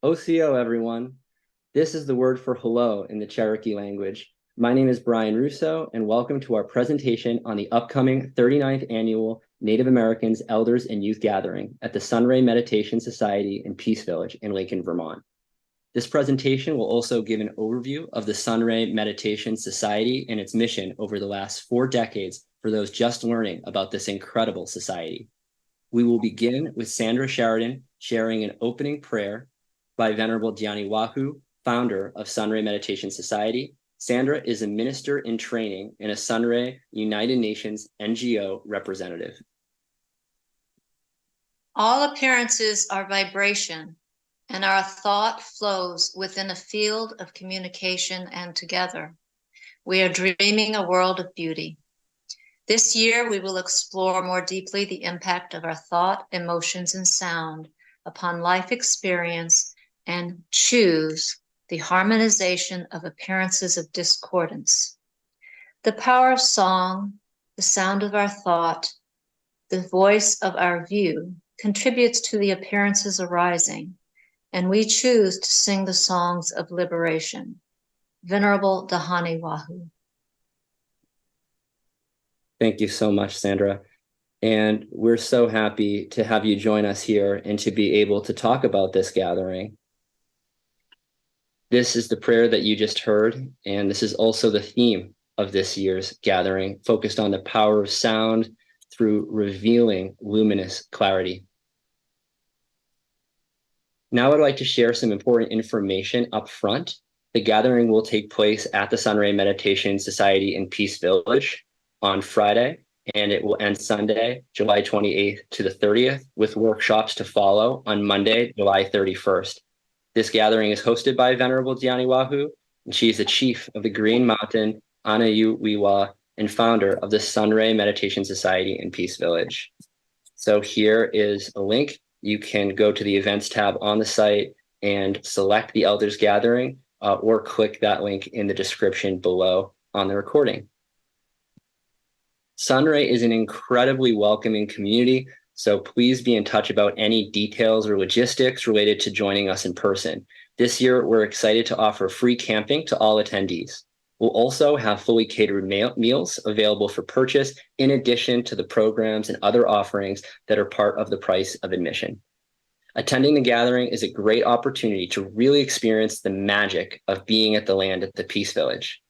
OCO, everyone. This is the word for hello in the Cherokee language. My name is Brian Russo, and welcome to our presentation on the upcoming 39th Annual Native Americans Elders and Youth Gathering at the Sunray Meditation Society in Peace Village in Lincoln, Vermont. This presentation will also give an overview of the Sunray Meditation Society and its mission over the last 4 decades for those just learning about this incredible society. We will begin with Sandra Sheridan sharing an opening prayer by Venerable Ywahoo, founder of Sunray Meditation Society. Sandra is a minister in training and a Sunray United Nations NGO representative. All appearances are vibration, and our thought flows within a field of communication, and together we are dreaming a world of beauty. This year, we will explore more deeply the impact of our thought, emotions, and sound upon life experience and choose the harmonization of appearances of discordance. The power of song, the sound of our thought, the voice of our view contributes to the appearances arising, and we choose to sing the songs of liberation. Venerable Dhyani Ywahoo. Thank you so much, Sandra. And we're so happy to have you join us here and to be able to talk about this gathering. This is the prayer that you just heard, and this is also the theme of this year's gathering, focused on the power of sound through revealing luminous clarity. Now I'd like to share some important information up front. The gathering will take place at the Sunray Meditation Society in Peace Village on Friday, and it will end Sunday, July 28th to the 30th, with workshops to follow on Monday, July 31st. This gathering is hosted by Venerable Dhyani Ywahoo, and she is the chief of the Green Mountain Wiwa and founder of the Sunray Meditation Society in Peace Village. So here is a link. You can go to the events tab on the site and select the Elders Gathering, or click that link in the description below on the recording. Sunray is an incredibly welcoming community, so please be in touch about any details or logistics related to joining us in person. This year, we're excited to offer free camping to all attendees. We'll also have fully catered meals available for purchase, in addition to the programs and other offerings that are part of the price of admission. Attending the gathering is a great opportunity to really experience the magic of being at the land at the Peace Village.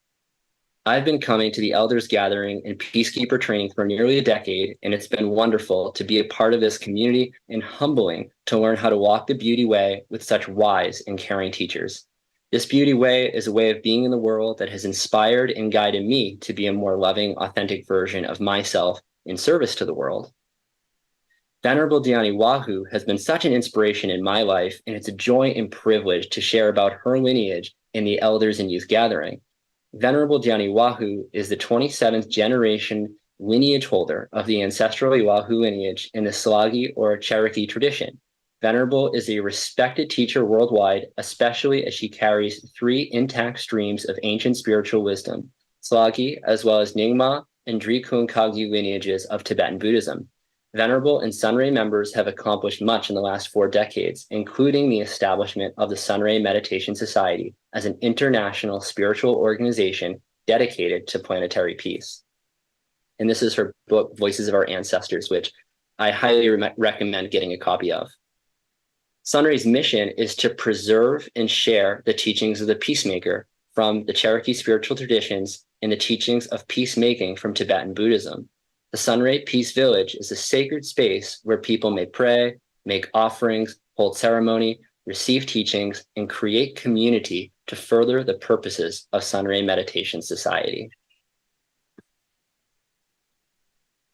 I've been coming to the Elders Gathering and Peacekeeper Training for nearly a decade, and it's been wonderful to be a part of this community and humbling to learn how to walk the beauty way with such wise and caring teachers. This beauty way is a way of being in the world that has inspired and guided me to be a more loving, authentic version of myself in service to the world. Venerable Dhyani Ywahoo has been such an inspiration in my life, and it's a joy and privilege to share about her lineage in the Elders and Youth Gathering. Venerable Dhyani Ywahoo is the 27th generation lineage holder of the ancestral Ywahoo lineage in the Slagi or Cherokee tradition. Venerable is a respected teacher worldwide, especially as she carries 3 intact streams of ancient spiritual wisdom, Slagi, as well as Nyingma and Drikung Kagyu lineages of Tibetan Buddhism. Venerable and Sunray members have accomplished much in the last 4 decades, including the establishment of the Sunray Meditation Society as an international spiritual organization dedicated to planetary peace. And this is her book, Voices of Our Ancestors, which I highly recommend getting a copy of. Sunray's mission is to preserve and share the teachings of the peacemaker from the Cherokee spiritual traditions and the teachings of peacemaking from Tibetan Buddhism. The Sunray Peace Village is a sacred space where people may pray, make offerings, hold ceremony, receive teachings, and create community to further the purposes of Sunray Meditation Society.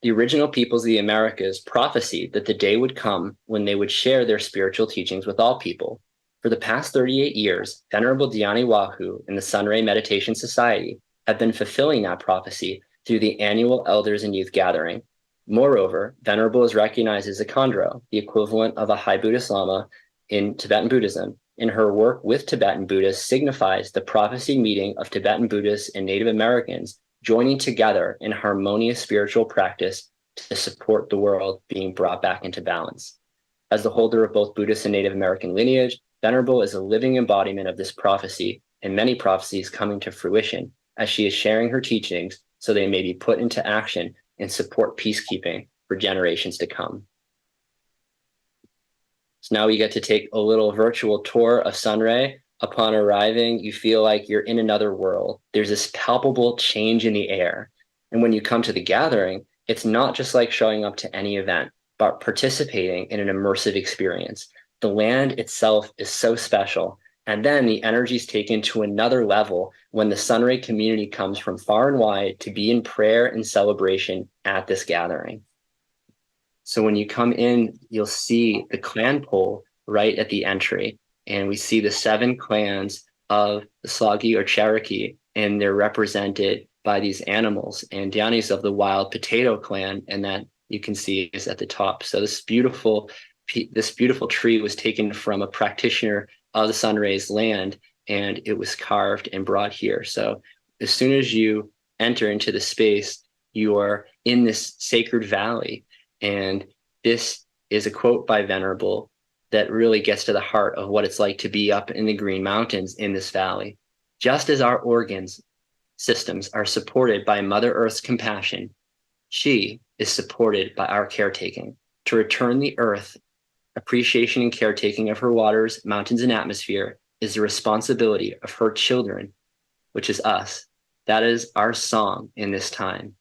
The original peoples of the Americas prophesied that the day would come when they would share their spiritual teachings with all people. For the past 38 years, Venerable Dhyani Ywahoo and the Sunray Meditation Society have been fulfilling that prophecy through the annual Elders and Youth Gathering. Moreover, Venerable is recognized as a Khandro, the equivalent of a High Buddhist Lama in Tibetan Buddhism, and her work with Tibetan Buddhists signifies the prophecy meeting of Tibetan Buddhists and Native Americans joining together in harmonious spiritual practice to support the world being brought back into balance. As the holder of both Buddhist and Native American lineage, Venerable is a living embodiment of this prophecy and many prophecies coming to fruition as she is sharing her teachings so they may be put into action and support peacekeeping for generations to come. So now we get to take a little virtual tour of Sunray. Upon arriving, you feel like you're in another world. There's this palpable change in the air. And when you come to the gathering, it's not just like showing up to any event, but participating in an immersive experience. The land itself is so special. And then the energy is taken to another level when the Sunray community comes from far and wide to be in prayer and celebration at this gathering. So when you come in, you'll see the clan pole right at the entry. And we see the 7 clans of the Slagi or Cherokee, and they're represented by these animals. And Dhyani is of the wild potato clan, and that you can see is at the top. So this beautiful tree was taken from a practitioner of the Sunray's land, and it was carved and brought here. So as soon as you enter into the space, you are in this sacred valley. And this is a quote by Venerable that really gets to the heart of what it's like to be up in the Green Mountains in this valley. Just as our organs systems are supported by Mother Earth's compassion, she is supported by our caretaking. To return the earth, appreciation and caretaking of her waters, mountains, and atmosphere is the responsibility of her children, which is us. That is our song in this time.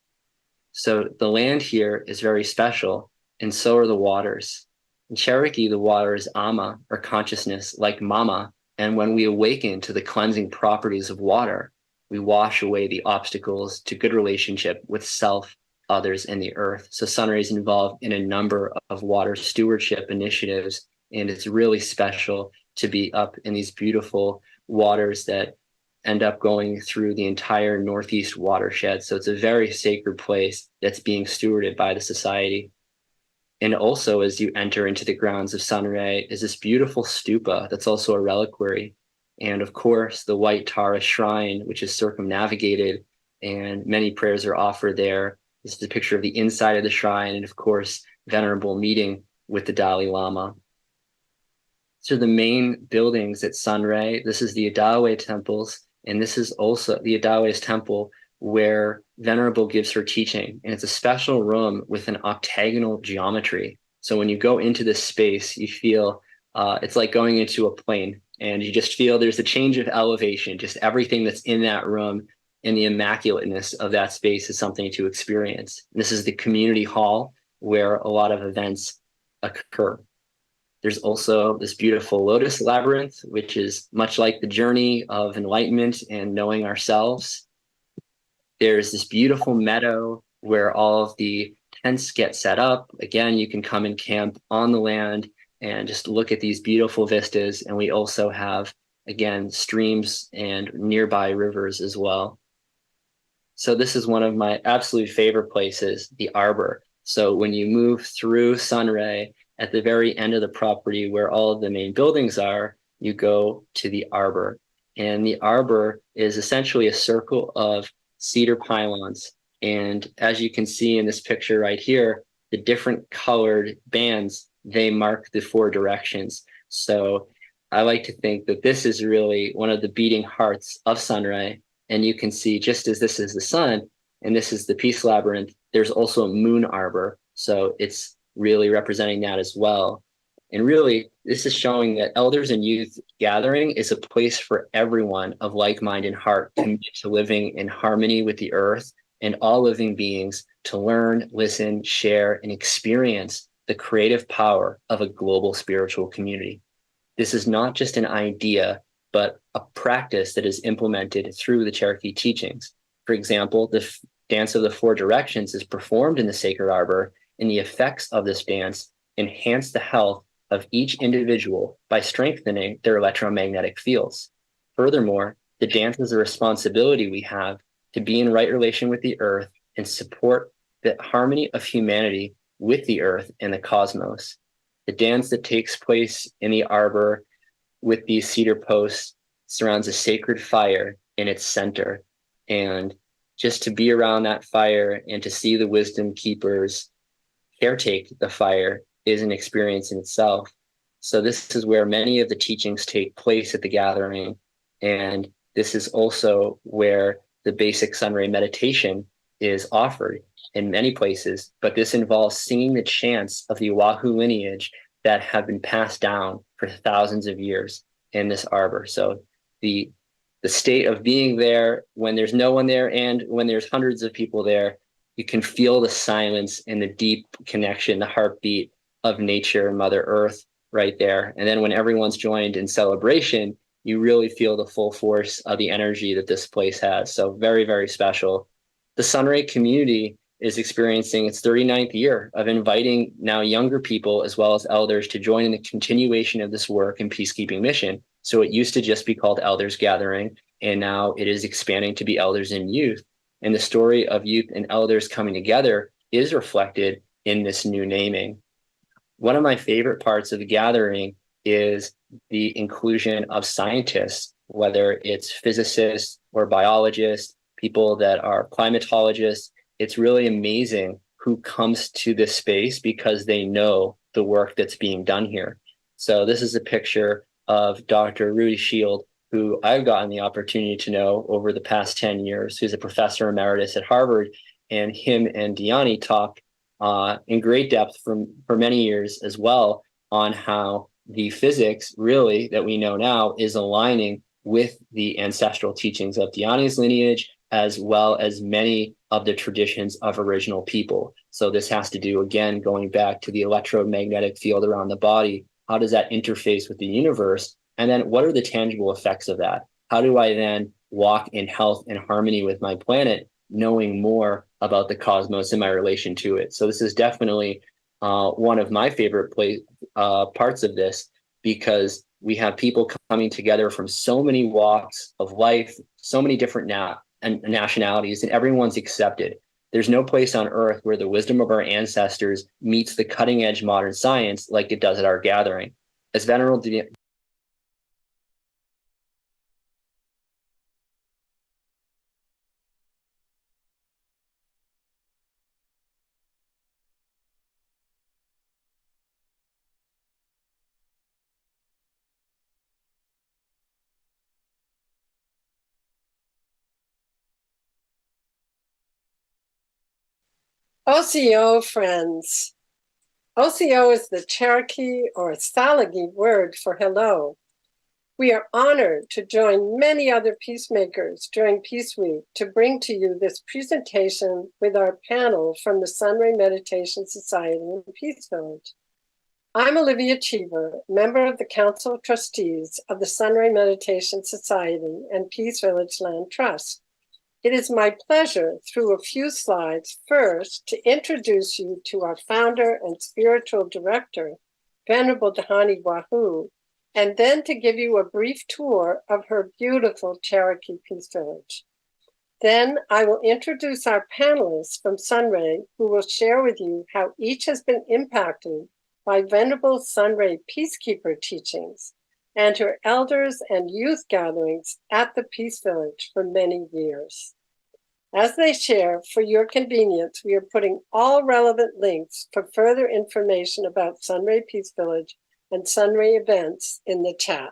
So the land here is very special, and so are the waters. In Cherokee, the water is ama, or consciousness, like mama, and when we awaken to the cleansing properties of water, we wash away the obstacles to good relationship with self, others, and the earth. So Sunray is involved in a number of water stewardship initiatives, and it's really special to be up in these beautiful waters that end up going through the entire Northeast watershed. So it's a very sacred place that's being stewarded by the society. And also, as you enter into the grounds of Sunray, is this beautiful stupa that's also a reliquary. And of course, the white Tara shrine, which is circumnavigated, and many prayers are offered there. This is a picture of the inside of the shrine, and of course, Venerable meeting with the Dalai Lama. So the main buildings at Sunray, this is the Adawe temples, and this is also the Adawe's temple where Venerable gives her teaching. And it's a special room with an octagonal geometry. So when you go into this space, you feel it's like going into a plane, and you just feel there's a change of elevation. Just everything that's in that room and the immaculateness of that space is something to experience. And this is the community hall where a lot of events occur. There's also this beautiful lotus labyrinth, which is much like the journey of enlightenment and knowing ourselves. There's this beautiful meadow where all of the tents get set up. Again, you can come and camp on the land and just look at these beautiful vistas. And we also have, again, streams and nearby rivers as well. So this is one of my absolute favorite places, the arbor. So when you move through Sunray, at the very end of the property where all of the main buildings are, you go to the arbor. And the arbor is essentially a circle of cedar pylons. And as you can see in this picture right here, the different colored bands, they mark the 4 directions. So I like to think that this is really one of the beating hearts of Sunray. And you can see, just as this is the sun and this is the peace labyrinth, there's also a moon arbor. So it's really representing that as well. And really, this is showing that elders and youth gathering is a place for everyone of like mind and heart committed to living in harmony with the earth and all living beings, to learn, listen, share, and experience the creative power of a global spiritual community. This is not just an idea, but a practice that is implemented through the Cherokee teachings. For example, the dance of the 4 directions is performed in the sacred arbor, and the effects of this dance enhance the health of each individual by strengthening their electromagnetic fields. Furthermore, the dance is a responsibility we have to be in right relation with the earth and support the harmony of humanity with the earth and the cosmos. The dance that takes place in the arbor with these cedar posts surrounds a sacred fire in its center. And just to be around that fire and to see the wisdom keepers caretake the fire is an experience in itself. So this is where many of the teachings take place at the gathering. And this is also where the basic Sunray meditation is offered in many places, but this involves singing the chants of the Ywahoo lineage that have been passed down for thousands of years in this arbor. So the state of being there when there's no one there and when there's hundreds of people there, you can feel the silence and the deep connection, the heartbeat of nature, Mother Earth right there. And then when everyone's joined in celebration, you really feel the full force of the energy that this place has. So very, very special. The Sunray community is experiencing its 39th year of inviting now younger people as well as elders to join in the continuation of this work and peacekeeping mission. So it used to just be called Elders Gathering, and now it is expanding to be Elders and Youth. And the story of youth and elders coming together is reflected in this new naming. One of my favorite parts of the gathering is the inclusion of scientists, whether it's physicists or biologists, people that are climatologists. It's really amazing who comes to this space because they know the work that's being done here. So this is a picture of Dr. Rudy Shield, who I've gotten the opportunity to know over the past 10 years, who's a professor emeritus at Harvard, and him and Dhyani talk in great depth for many years as well on how the physics really that we know now is aligning with the ancestral teachings of Dhyani's lineage, as well as many of the traditions of original people. So this has to do, again, going back to the electromagnetic field around the body. How does that interface with the universe? And then what are the tangible effects of that? How do I then walk in health and harmony with my planet, knowing more about the cosmos and my relation to it? So this is definitely one of my favorite parts of this, because we have people coming together from so many walks of life, so many different nationalities, and everyone's accepted. There's no place on earth where the wisdom of our ancestors meets the cutting edge modern science like it does at our gathering. As Venerable OCO, friends. OCO is the Cherokee or Salagi word for hello. We are honored to join many other peacemakers during Peace Week to bring to you this presentation with our panel from the Sunray Meditation Society in Peace Village. I'm Olivia Cheever, member of the Council of Trustees of the Sunray Meditation Society and Peace Village Land Trust. It is my pleasure, through a few slides, first to introduce you to our founder and spiritual director, Venerable Dhyani Ywahoo, and then to give you a brief tour of her beautiful Cherokee Peace Village. Then I will introduce our panelists from Sunray, who will share with you how each has been impacted by Venerable Sunray Peacekeeper Teachings and her elders and youth gatherings at the Peace Village for many years. As they share, for your convenience, we are putting all relevant links for further information about Sunray Peace Village and Sunray events in the chat.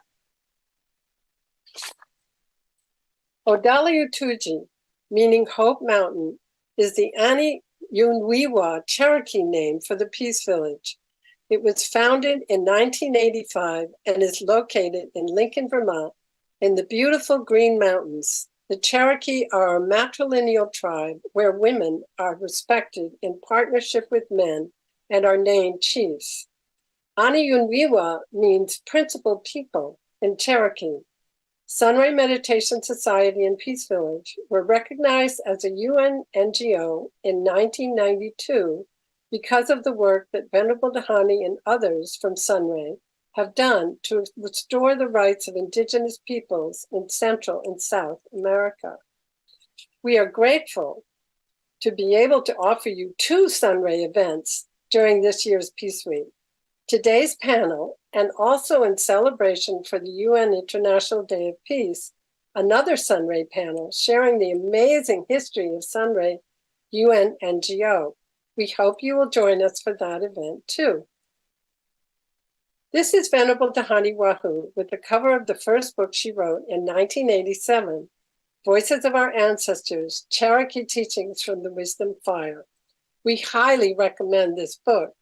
Odaliutuji, meaning Hope Mountain, is the Ani Yunwiwa Cherokee name for the Peace Village. It was founded in 1985 and is located in Lincoln, Vermont, in the beautiful Green Mountains. The Cherokee are a matrilineal tribe where women are respected in partnership with men and are named chiefs. Ani Yunwiwa means principal people in Cherokee. Sunray Meditation Society and Peace Village were recognized as a UN NGO in 1992 because of the work that Venerable Dhyani and others from Sunray have done to restore the rights of indigenous peoples in Central and South America. We are grateful to be able to offer you 2 Sunray events during this year's Peace Week. Today's panel, and also in celebration for the UN International Day of Peace, another Sunray panel sharing the amazing history of Sunray UN NGO. We hope you will join us for that event too. This is Venerable Dhyani Ywahoo with the cover of the first book she wrote in 1987, Voices of Our Ancestors, Cherokee Teachings from the Wisdom Fire. We highly recommend this book.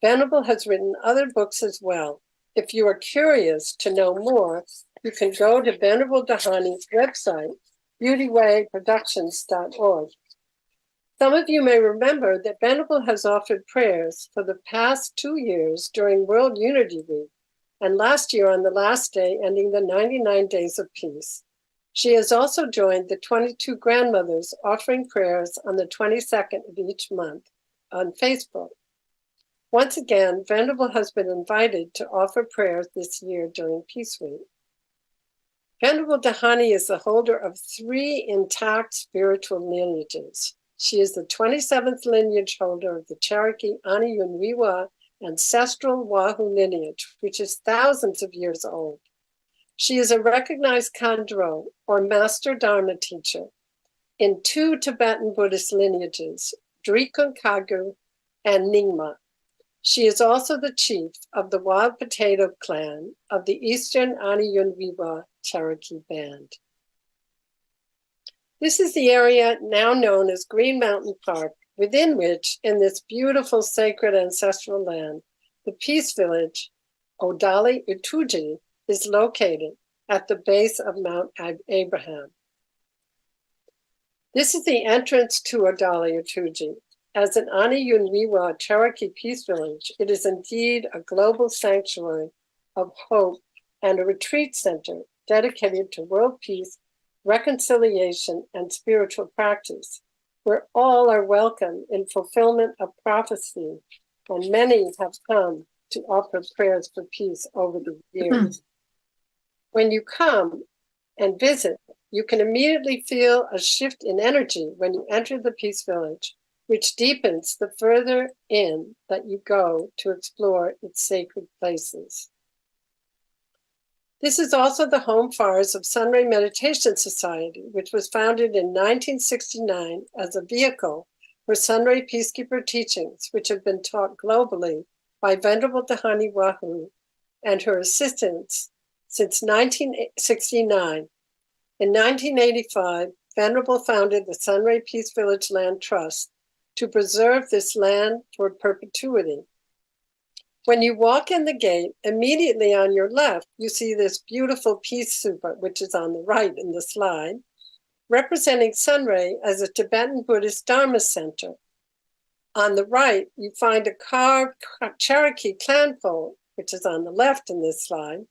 Venerable has written other books as well. If you are curious to know more, you can go to Venerable Dhyani's website, beautywayproductions.org. Some of you may remember that Venerable has offered prayers for the past 2 years during World Unity Week, and last year on the last day ending the 99 Days of Peace. She has also joined the 22 grandmothers offering prayers on the 22nd of each month on Facebook. Once again, Venerable has been invited to offer prayers this year during Peace Week. Venerable Dhyani is the holder of 3 intact spiritual lineages. She is the 27th lineage holder of the Cherokee Wiwa ancestral Ywahoo lineage, which is thousands of years old. She is a recognized Khandro, or Master Dharma teacher, in 2 Tibetan Buddhist lineages, Drikung Kagu and Nyingma. She is also the chief of the Wild Potato Clan of the Eastern Wiwa Cherokee Band. This is the area now known as Green Mountain Park, within which, in this beautiful sacred ancestral land, the Peace Village, Odali Utuji, is located at the base of Mount Abraham. This is the entrance to Odali Utuji. As an Wiwa Cherokee Peace Village, it is indeed a global sanctuary of hope and a retreat center dedicated to world peace, reconciliation, and spiritual practice, where all are welcome in fulfillment of prophecy, and many have come to offer prayers for peace over the years. When you come and visit, you can immediately feel a shift in energy when you enter the Peace Village, which deepens the further in that you go to explore its sacred places. This is also the home fires of Sunray Meditation Society, which was founded in 1969 as a vehicle for Sunray Peacekeeper Teachings, which have been taught globally by Venerable Dhyani Ywahoo and her assistants since 1969. In 1985, Venerable founded the Sunray Peace Village Land Trust to preserve this land for perpetuity. When you walk in the gate, immediately on your left, you see this beautiful peace stupa, which is on the right in the slide, representing Sunray as a Tibetan Buddhist Dharma center. On the right, you find a carved Cherokee clan pole, which is on the left in this slide,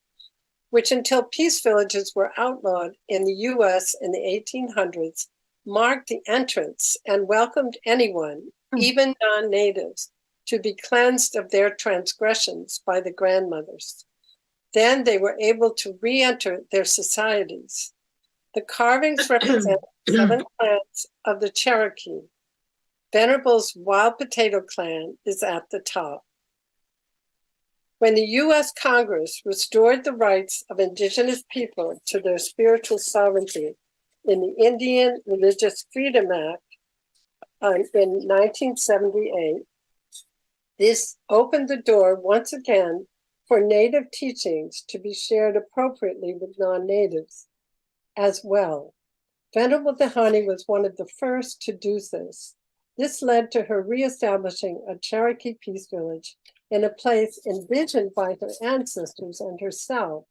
which until peace villages were outlawed in the US in the 1800s, marked the entrance and welcomed anyone, even non-natives, to be cleansed of their transgressions by the grandmothers. Then they were able to re-enter their societies. The carvings represent 7 clans of the Cherokee. Venerable's Wild Potato Clan is at the top. When the U.S. Congress restored the rights of indigenous people to their spiritual sovereignty in the Indian Religious Freedom Act in 1978, this opened the door once again for Native teachings to be shared appropriately with non-natives as well. Venerable Dhyani was one of the first to do this. This led to her reestablishing a Cherokee Peace Village in a place envisioned by her ancestors and herself.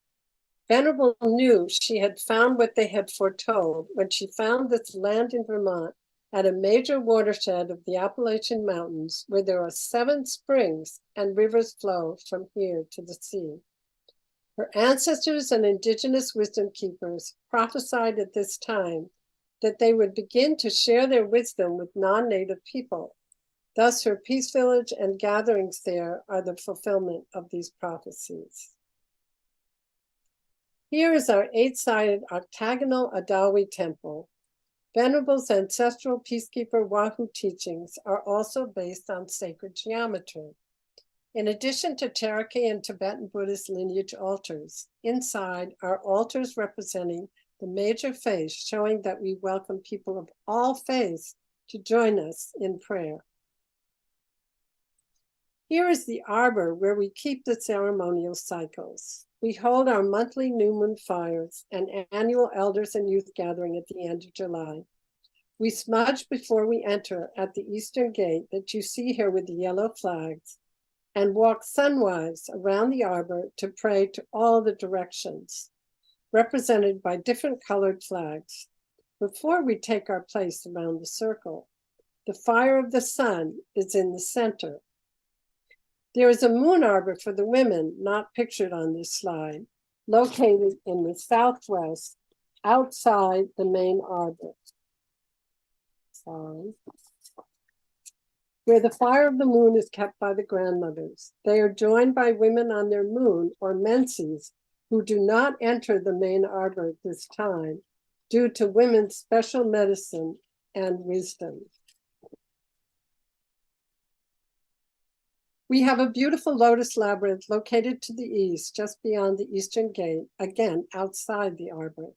Venerable knew she had found what they had foretold when she found this land in Vermont at a major watershed of the Appalachian Mountains, where there are 7 springs and rivers flow from here to the sea. Her ancestors and indigenous wisdom keepers prophesied at this time that they would begin to share their wisdom with non-native people. Thus, her peace village and gatherings there are the fulfillment of these prophecies. Here is our 8-sided octagonal Adawi temple. Venerable's ancestral Peacekeeper Ywahoo teachings are also based on sacred geometry. In addition to Cherokee and Tibetan Buddhist lineage altars, inside are altars representing the major faiths, showing that we welcome people of all faiths to join us in prayer. Here is the arbor where we keep the ceremonial cycles. We hold our monthly new moon fires and annual elders and youth gathering at the end of July. We smudge before we enter at the eastern gate that you see here with the yellow flags and walk sunwise around the arbor to pray to all the directions, represented by different colored flags. Before we take our place around the circle, the fire of the sun is in the center. There is a moon arbor for the women, not pictured on this slide, located in the southwest, outside the main arbor. Where the fire of the moon is kept by the grandmothers. They are joined by women on their moon or menses who do not enter the main arbor at this time due to women's special medicine and wisdom. We have a beautiful lotus labyrinth located to the east, just beyond the eastern gate, again, outside the arbor.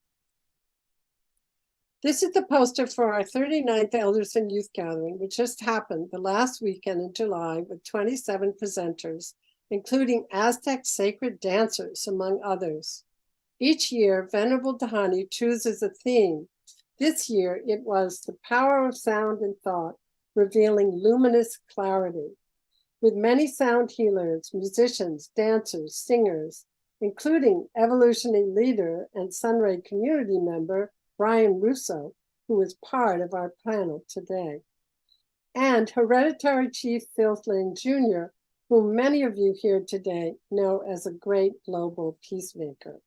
This is the poster for our 39th Elders and Youth Gathering, which just happened the last weekend in July with 27 presenters, including Aztec sacred dancers, among others. Each year, Venerable Dhyani chooses a theme. This year, it was the power of sound and thought, revealing luminous clarity. With many sound healers, musicians, dancers, singers, including evolutionary leader and Sunray community member, Brian Russo, who is part of our panel today, and Hereditary Chief Phil Flynn Jr., whom many of you here today know as a great global peacemaker.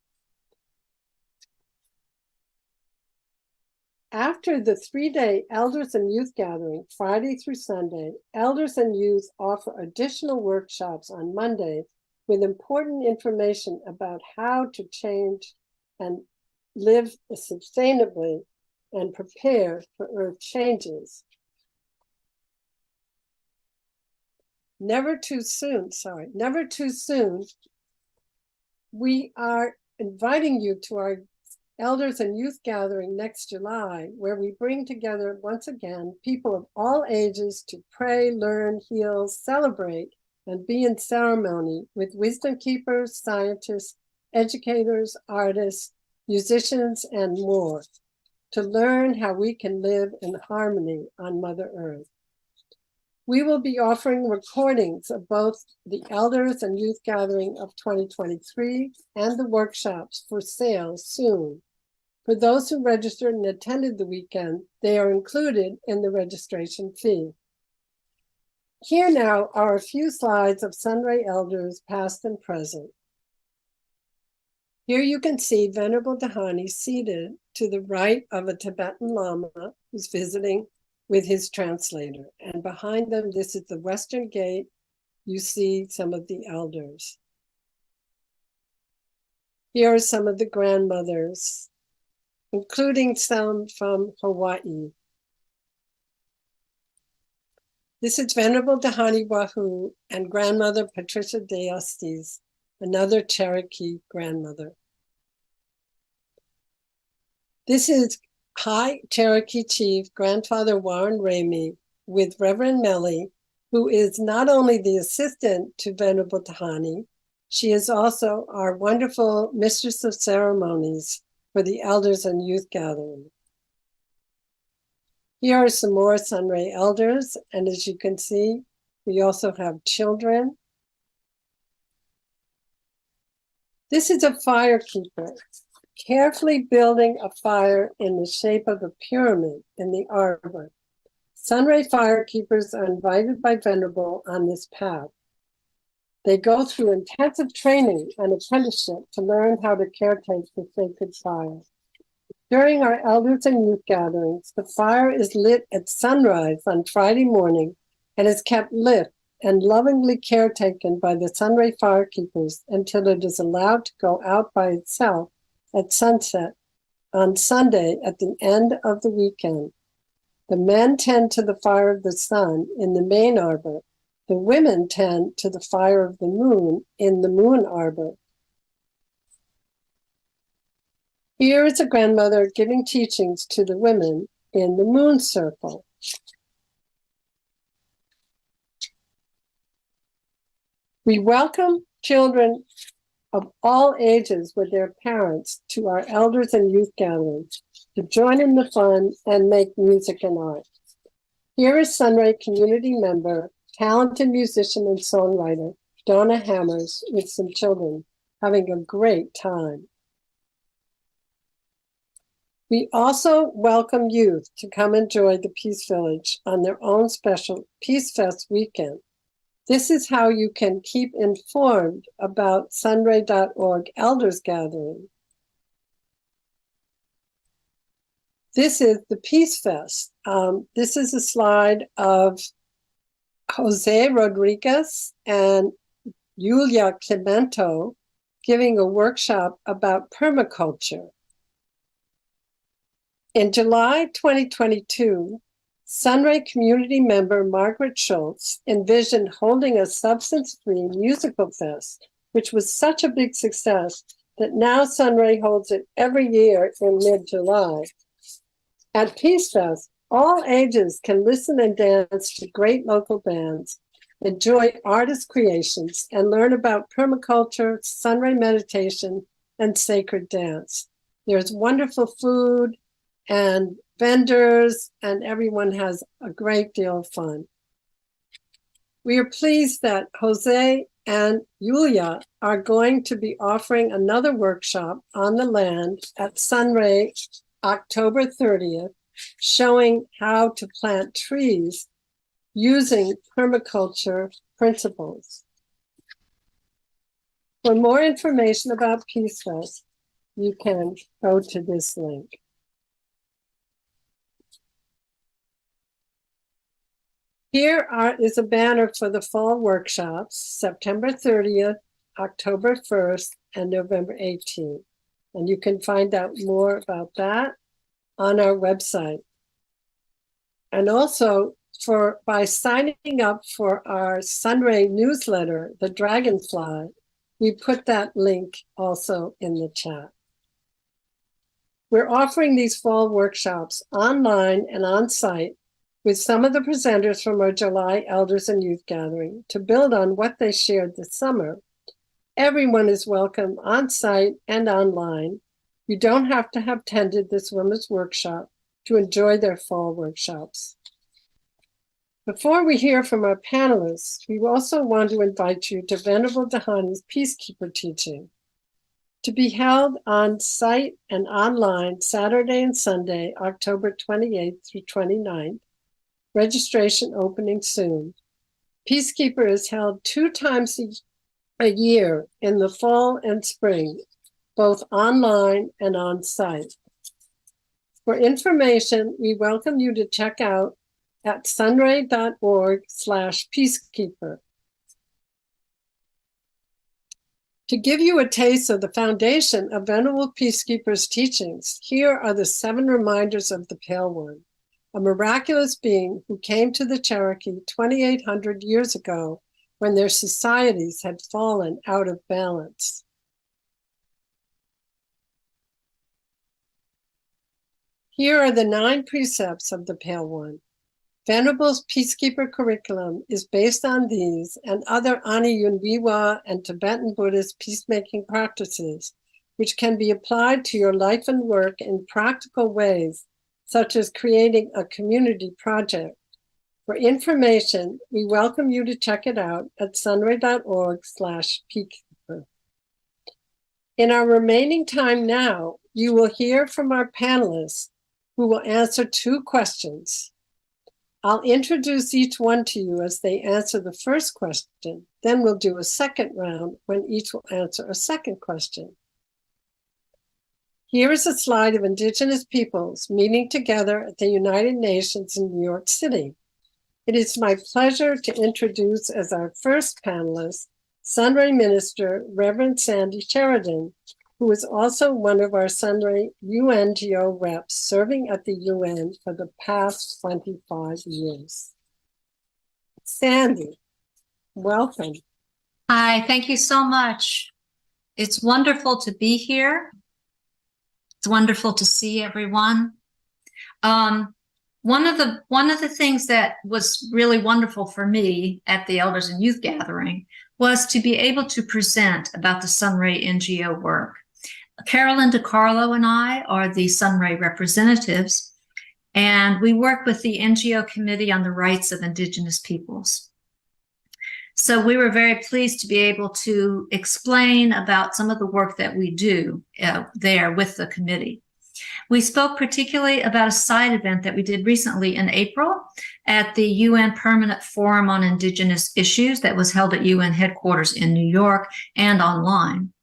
After the 3-day Elders and Youth Gathering, Friday through Sunday, Elders and Youth offer additional workshops on Monday with important information about how to change and live sustainably and prepare for earth changes. Never too soon. We are inviting you to our Elders and Youth Gathering next July, where we bring together once again people of all ages to pray, learn, heal, celebrate, and be in ceremony with wisdom keepers, scientists, educators, artists, musicians, and more, to learn how we can live in harmony on Mother Earth. We will be offering recordings of both the Elders and Youth Gathering of 2023 and the workshops for sale soon. For those who registered and attended the weekend, they are included in the registration fee. Here now are a few slides of Sunray elders, past and present. Here you can see Venerable Dhyani seated to the right of a Tibetan Lama who's visiting with his translator. And behind them, this is the Western Gate. You see some of the elders. Here are some of the grandmothers, including some from Hawaii. This is Venerable Dhyani Ywahoo and Grandmother Patricia Deostes, another Cherokee grandmother. This is High Cherokee Chief Grandfather Warren Ramey with Reverend Melly, who is not only the assistant to Venerable Dhyani, she is also our wonderful Mistress of Ceremonies for the Elders and Youth Gathering. Here are some more Sunray elders, and as you can see, we also have children. This is a fire keeper, carefully building a fire in the shape of a pyramid in the arbor. Sunray fire keepers are invited by Venerable on this path. They go through intensive training and apprenticeship to learn how to caretake the sacred fire. During our Elders and Youth Gatherings, the fire is lit at sunrise on Friday morning and is kept lit and lovingly caretaken by the Sunray firekeepers until it is allowed to go out by itself at sunset on Sunday at the end of the weekend. The men tend to the fire of the sun in the main arbor. The women tend to the fire of the moon in the moon arbor. Here is a grandmother giving teachings to the women in the moon circle. We welcome children of all ages with their parents to our elders and youth gatherings to join in the fun and make music and art. Here is Sunray community member, talented musician and songwriter, Donna Hammers, with some children having a great time. We also welcome youth to come enjoy the Peace Village on their own special Peace Fest weekend. This is how you can keep informed about sunray.org Elders Gathering. This is the Peace Fest. This is a slide of Jose Rodriguez and Julia Clemento giving a workshop about permaculture. In July 2022, Sunray community member Margaret Schultz envisioned holding a substance-free musical fest, which was such a big success that now Sunray holds it every year in mid-July. At Peace Fest, all ages can listen and dance to great local bands, enjoy artist creations, and learn about permaculture, Sunray meditation, and sacred dance. There's wonderful food and vendors, and everyone has a great deal of fun. We are pleased that Jose and Julia are going to be offering another workshop on the land at Sunray October 30th, showing how to plant trees using permaculture principles. For more information about Peace Fest, you can go to this link. Here is a banner for the fall workshops, September 30th, October 1st, and November 18th. And you can find out more about that on our website. And also, by signing up for our Sunray newsletter, The Dragonfly, we put that link also in the chat. We're offering these fall workshops online and on site with some of the presenters from our July Elders and Youth Gathering to build on what they shared this summer. Everyone is welcome on site and online. You don't have to have attended this women's workshop to enjoy their fall workshops. Before we hear from our panelists, we also want to invite you to Venerable Dhyani's Peacekeeper Teaching, to be held on site and online Saturday and Sunday, October 28th through 29th. Registration opening soon. Peacekeeper is held 2 times a year in the fall and spring, both online and on site. For information, we welcome you to check out at sunray.org/peacekeeper. To give you a taste of the foundation of Venerable Peacekeeper's teachings, here are the 7 reminders of the Pale One, a miraculous being who came to the Cherokee 2,800 years ago when their societies had fallen out of balance. Here are the 9 precepts of the Pale One. Venerable's Peacekeeper curriculum is based on these and other Ani-Yun Wiwa and Tibetan Buddhist peacemaking practices, which can be applied to your life and work in practical ways, such as creating a community project. For information, we welcome you to check it out at sunray.org/peacekeeper. In our remaining time now, you will hear from our panelists who will answer 2 questions. I'll introduce each one to you as they answer the first question. Then we'll do a second round when each will answer a second question. Here is a slide of Indigenous peoples meeting together at the United Nations in New York City. It is my pleasure to introduce as our first panelist, Sunray Minister Reverend Sandy Sheridan, who is also one of our Sunray UNGO reps serving at the UN for the past 25 years. Sandy, welcome. Hi, thank you so much. It's wonderful to be here. It's wonderful to see everyone. One of the things that was really wonderful for me at the Elders and Youth Gathering was to be able to present about the Sunray NGO work. Carolyn DiCarlo and I are the Sunray representatives, and we work with the NGO Committee on the Rights of Indigenous Peoples. So we were very pleased to be able to explain about some of the work that we do there with the committee. We spoke particularly about a side event that we did recently in April at the UN Permanent Forum on Indigenous Issues that was held at UN headquarters in New York and online.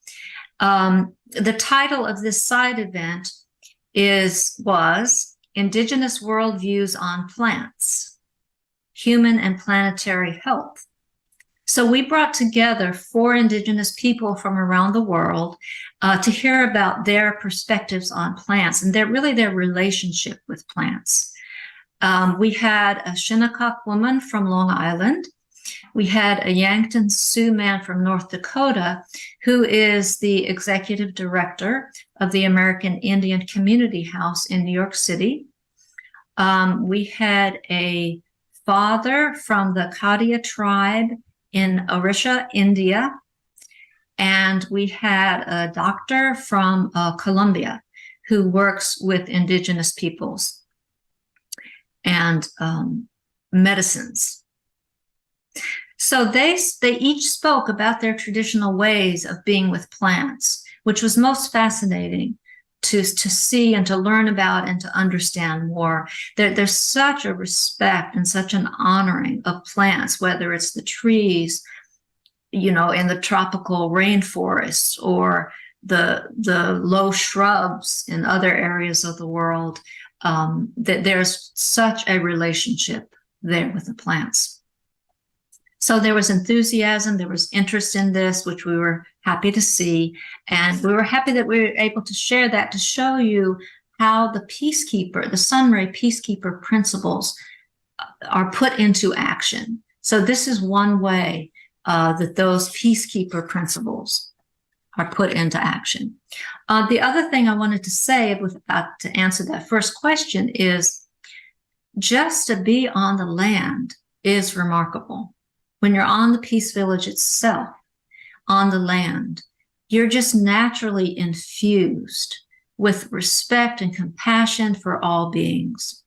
The title of this side event was Indigenous Worldviews on Plants, Human and Planetary Health. So we brought together 4 Indigenous people from around the world to hear about their perspectives on plants and their relationship with plants. We had a Shinnecock woman from Long Island. We had a Yankton Sioux man from North Dakota, who is the executive director of the American Indian Community House in New York City. We had a father from the Kadia tribe in Orissa, India, and we had a doctor from Colombia who works with indigenous peoples and medicines. So they each spoke about their traditional ways of being with plants, which was most fascinating to see and to learn about and to understand more. There's such a respect and such an honoring of plants, whether it's the trees, in the tropical rainforests or the low shrubs in other areas of the world. That there's such a relationship there with the plants. So there was enthusiasm, there was interest in this, which we were happy to see. And we were happy that we were able to share that to show you how the Sunray Peacekeeper principles are put into action. So this is one way that those Peacekeeper principles are put into action. The other thing I wanted to say to answer that first question is just to be on the land is remarkable. When you're on the Peace Village itself, on the land, you're just naturally infused with respect and compassion for all beings.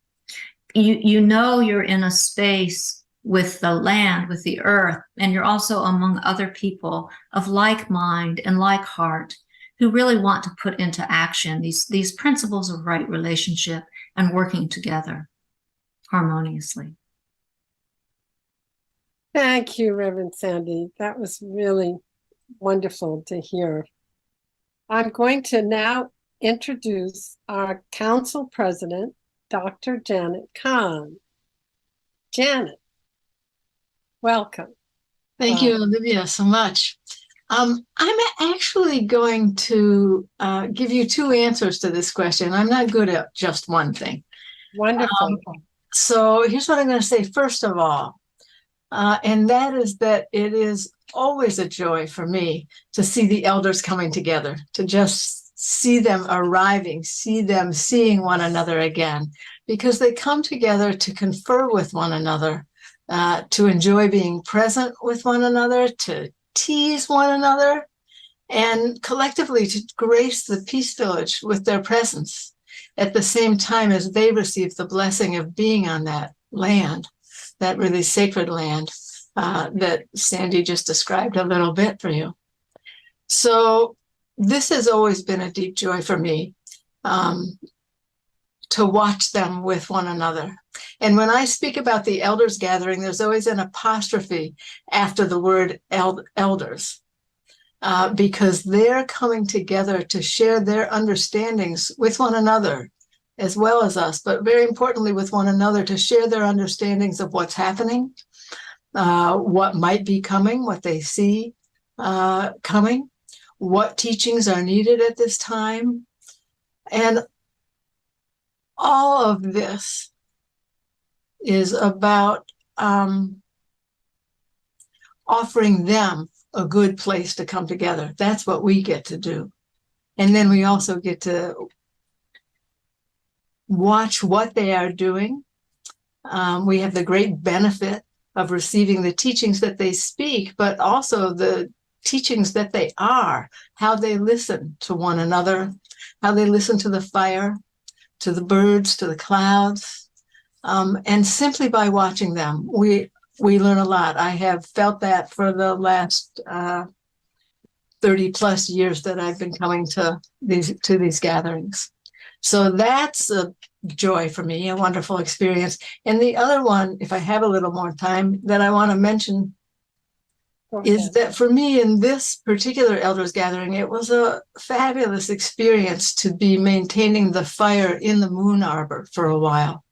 You know you're in a space with the land, with the earth, and you're also among other people of like mind and like heart who really want to put into action these principles of right relationship and working together harmoniously. Thank you, Reverend Sandy. That was really wonderful to hear. I'm going to now introduce our council president, Dr. Janet Kahn. Janet, welcome. Thank you, Olivia, so much. I'm actually going to give you 2 answers to this question. I'm not good at just one thing. Wonderful. So here's what I'm going to say first of all. And that is that it is always a joy for me to see the elders coming together, to just see them arriving, see them seeing one another again, because they come together to confer with one another, to enjoy being present with one another, to tease one another, and collectively to grace the Peace Village with their presence at the same time as they receive the blessing of being on that land, that really sacred land that Sandy just described a little bit for you. So this has always been a deep joy for me, to watch them with one another. And when I speak about the elders gathering, there's always an apostrophe after the word elders, because they're coming together to share their understandings with one another, as well as us, but very importantly with one another, to share their understandings of what's happening, what might be coming, what they see coming, what teachings are needed at this time. And all of this is about offering them a good place to come together. That's what we get to do. And then we also get to watch what they are doing. We have the great benefit of receiving the teachings that they speak, but also the teachings that they are, how they listen to one another, how they listen to the fire, to the birds, to the clouds. And simply by watching them, we learn a lot. I have felt that for the last 30 plus years that I've been coming to these gatherings. So that's a joy for me, a wonderful experience. And the other one, if I have a little more time, that I want to mention is that for me in this particular elders gathering, it was a fabulous experience to be maintaining the fire in the moon arbor for a while.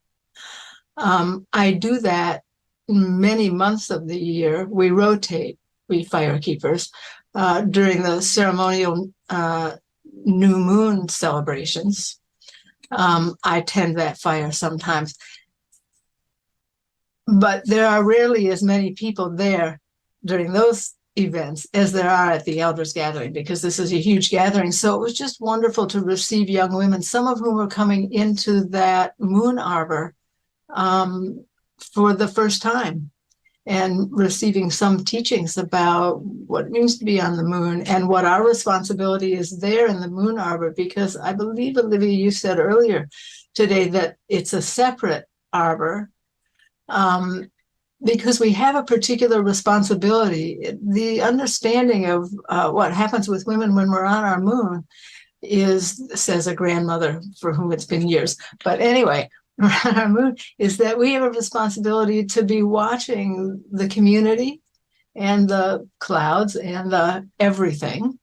I do that many months of the year. We rotate, we fire keepers, during the ceremonial new moon celebrations. I tend that fire sometimes. But there are rarely as many people there during those events as there are at the elders gathering, because this is a huge gathering. So it was just wonderful to receive young women, some of whom were coming into that moon arbor for the first time, and receiving some teachings about what it means to be on the moon and what our responsibility is there in the moon arbor. Because I believe, Olivia, you said earlier today that it's a separate arbor, because we have a particular responsibility. The understanding of what happens with women when we're on our moon is, says a grandmother for whom it's been years, but anyway, on our moon, is that we have a responsibility to be watching the community and the clouds and the everything,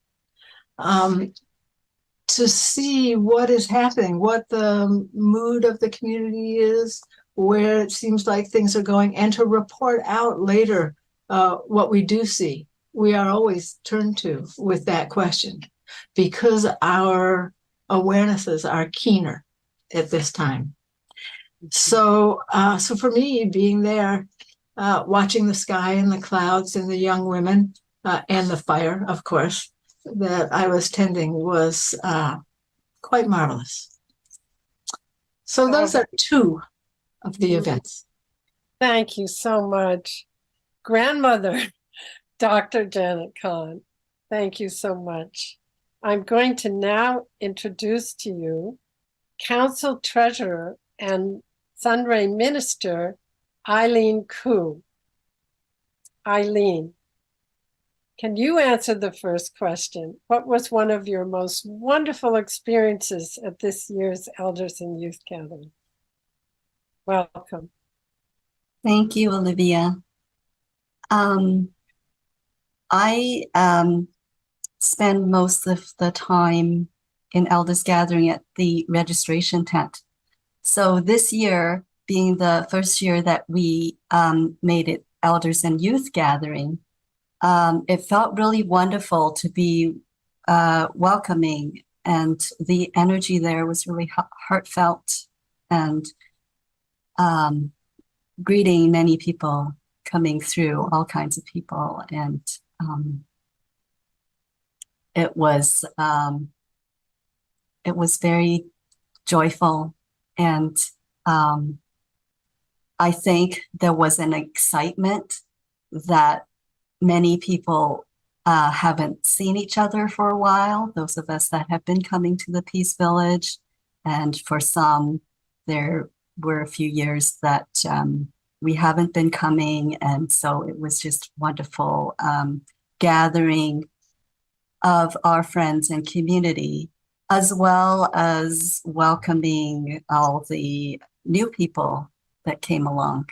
to see what is happening, what the mood of the community is, where it seems like things are going, and to report out later what we do see. We are always turned to with that question, because our awarenesses are keener at this time. So for me, being there, watching the sky and the clouds and the young women and the fire, of course, that I was tending was quite marvelous. So those are two of the events. Thank you so much. Grandmother, Dr. Janet Kahn, thank you so much. I'm going to now introduce to you Council Treasurer and Sunray Minister, Eileen Koo. Eileen, can you answer the first question? What was one of your most wonderful experiences at this year's Elders and Youth Gathering? Welcome. Thank you, Olivia. I spend most of the time in Elders Gathering at the registration tent. So this year, being the first year that we made it Elders and Youth Gathering, it felt really wonderful to be welcoming, and the energy there was really heartfelt, and greeting many people coming through, all kinds of people, and it was very joyful, and I think there was an excitement that many people haven't seen each other for a while, those of us that have been coming to the Peace Village, and for some, there were a few years that we haven't been coming, and so it was just wonderful gathering of our friends and community, as well as welcoming all the new people that came along.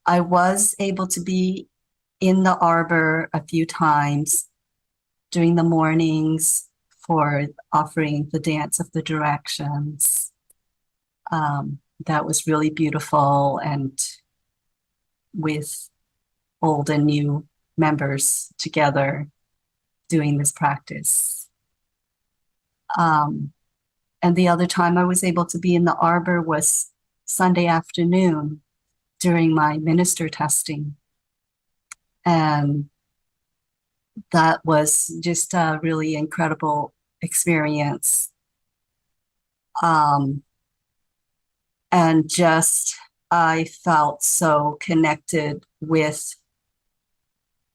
I was able to be in the arbor a few times during the mornings for offering the dance of the directions. That was really beautiful, and with old and new members together doing this practice. And the other time I was able to be in the arbor was Sunday afternoon during my minister testing. And that was just a really incredible experience. And just I felt so connected with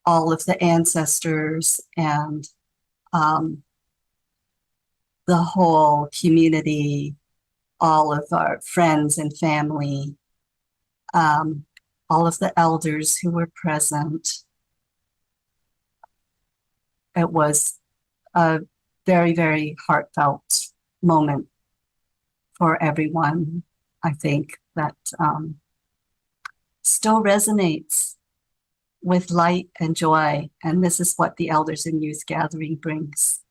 all of the ancestors and the whole community, all of our friends and family, all of the elders who were present. It was a very, very heartfelt moment for everyone, I think, that still resonates with light and joy. And this is what the Elders and Youth Gathering brings.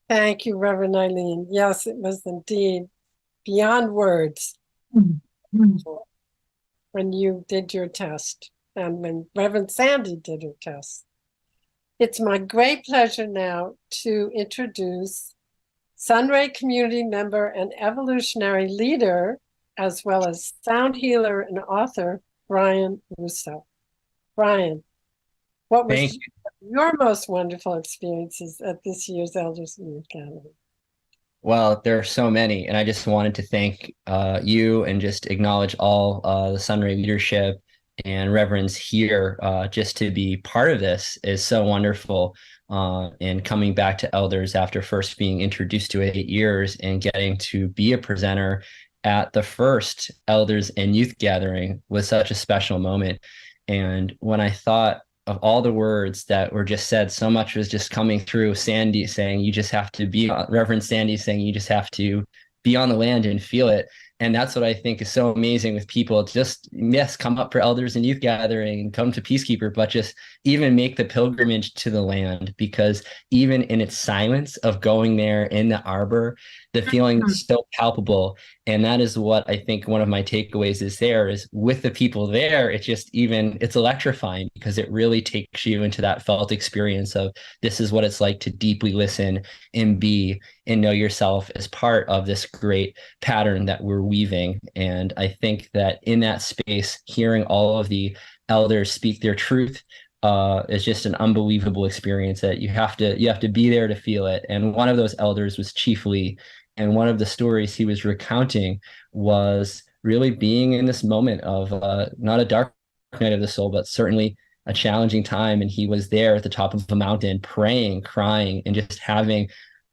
Thank you, Reverend Eileen. Yes, it was indeed beyond words when you did your test and when Reverend Sandy did her test. It's my great pleasure now to introduce Sunray community member and evolutionary leader, as well as sound healer and author, Brian Russo. Brian, what was your most wonderful experiences at this year's Elders and Youth Gathering? Well, there are so many, and I just wanted to thank you and just acknowledge all the Sunray leadership and reverends here. Just to be part of this is so wonderful. And coming back to elders after first being introduced to it 8 years and getting to be a presenter at the first Elders and Youth Gathering was such a special moment. And when I thought of all the words that were just said, so much was just coming through. Sandy saying, you just have to be, Reverend Sandy saying, you just have to be on the land and feel it. And that's what I think is so amazing with people. Just, yes, come up for Elders and Youth Gathering and come to Peacekeeper, but just even make the pilgrimage to the land, because even in its silence of going there in the arbor, the feeling is so palpable. And that is what I think one of my takeaways is there is with the people there, it's electrifying, because it really takes you into that felt experience of this is what it's like to deeply listen and be and know yourself as part of this great pattern that we're weaving. And I think that in that space, hearing all of the elders speak their truth is just an unbelievable experience that you have to be there to feel it. And one of those elders was Chief Lee. And one of the stories he was recounting was really being in this moment of not a dark night of the soul, but certainly a challenging time. And he was there at the top of a mountain praying, crying, and just having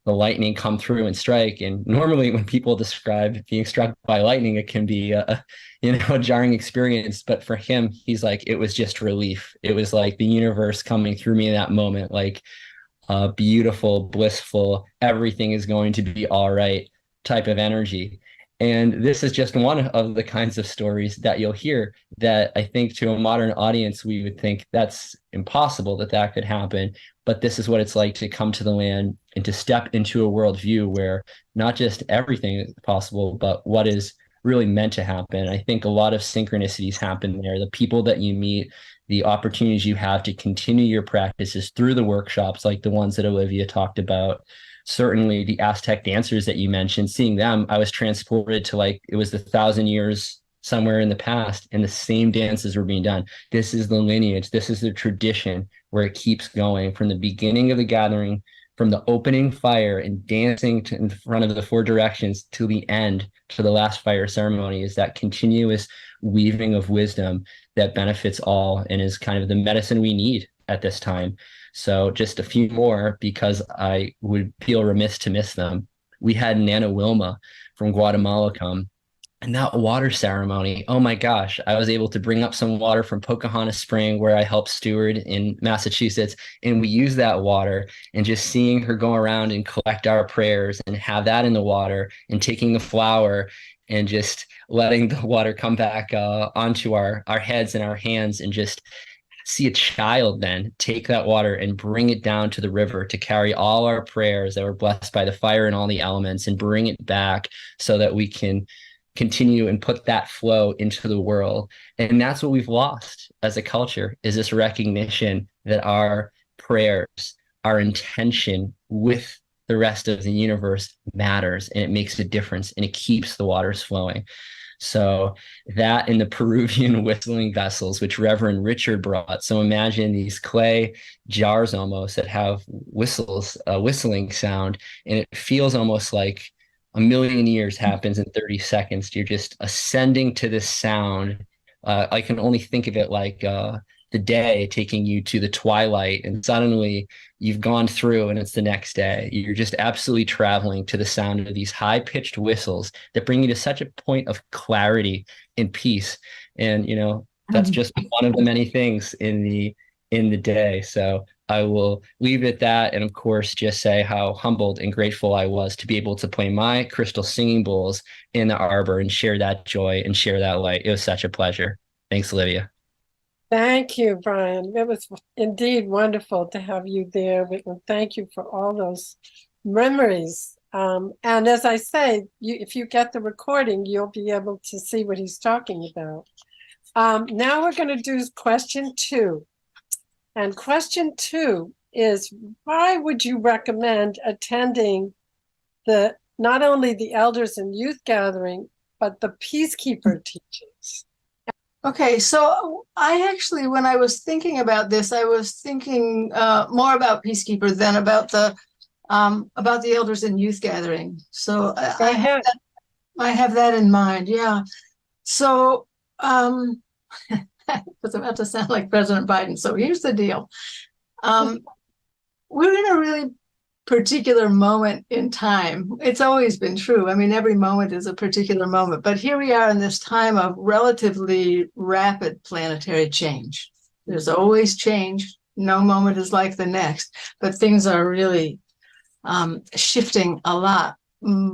the lightning come through and strike. And normally when people describe being struck by lightning, it can be a jarring experience. But for him, he's like, it was just relief. It was like the universe coming through me in that moment, like beautiful, blissful, everything is going to be all right type of energy. And this is just one of the kinds of stories that you'll hear that I think to a modern audience, we would think that's impossible that could happen. But this is what it's like to come to the land and to step into a worldview where not just everything is possible, but what is really meant to happen. I think a lot of synchronicities happen there. The people that you meet, the opportunities you have to continue your practices through the workshops like the ones that Olivia talked about. Certainly the Aztec dancers that you mentioned, seeing them, I was transported to like it was the 1,000 years somewhere in the past, and the same dances were being done. This is the lineage. This is the tradition where it keeps going from the beginning of the gathering, from the opening fire and dancing in front of the 4 directions to the end, to the last fire ceremony, is that continuous weaving of wisdom that benefits all and is kind of the medicine we need at this time. So just a few more, because I would feel remiss to miss them. We had Nana Wilma from Guatemala come, and that water ceremony, oh my gosh, I was able to bring up some water from Pocahontas Spring where I helped steward in Massachusetts. And we used that water, and just seeing her go around and collect our prayers and have that in the water, and taking the flower and just letting the water come back onto our heads and our hands, and just see a child then take that water and bring it down to the river to carry all our prayers that were blessed by the fire and all the elements, and bring it back so that we can continue and put that flow into the world. And that's what we've lost as a culture, is this recognition that our prayers, our intention with the rest of the universe matters, and it makes a difference, and it keeps the waters flowing. So that, in the Peruvian whistling vessels, which Reverend Richard brought. So imagine these clay jars almost that have whistling sound, and it feels almost like a million years happens in 30 seconds. You're just ascending to this sound. I can only think of it like the day taking you to the twilight, and suddenly you've gone through and it's the next day. You're just absolutely traveling to the sound of these high-pitched whistles that bring you to such a point of clarity and peace. And, that's just one of the many things in the day. So I will leave it at that. And of course, just say how humbled and grateful I was to be able to play my crystal singing bowls in the arbor and share that joy and share that light. It was such a pleasure. Thanks, Olivia. Thank you, Brian. It was indeed wonderful to have you there. And thank you for all those memories. And as I say, if you get the recording, you'll be able to see what he's talking about. Now we're going to do question 2. And question 2 is, why would you recommend attending not only the elders and youth gathering, but the Peacekeeper Teachings? Okay, so I actually, when I was thinking about this, I was thinking more about Peacekeeper than about the elders and youth gathering. So I have that in mind. Yeah. So I was about to sound like President Biden. So here's the deal. We're in a really particular moment in time. It's always been true. I mean, every moment is a particular moment. But here we are in this time of relatively rapid planetary change. There's always change. No moment is like the next. But things are really shifting a lot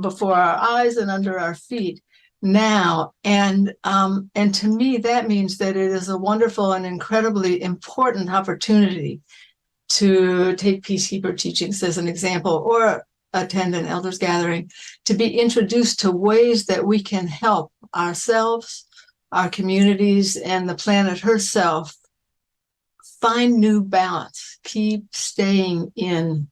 before our eyes and under our feet now. And to me, that means that it is a wonderful and incredibly important opportunity to take Peacekeeper Teachings as an example, or attend an elders gathering, to be introduced to ways that we can help ourselves, our communities, and the planet herself find new balance, keep staying in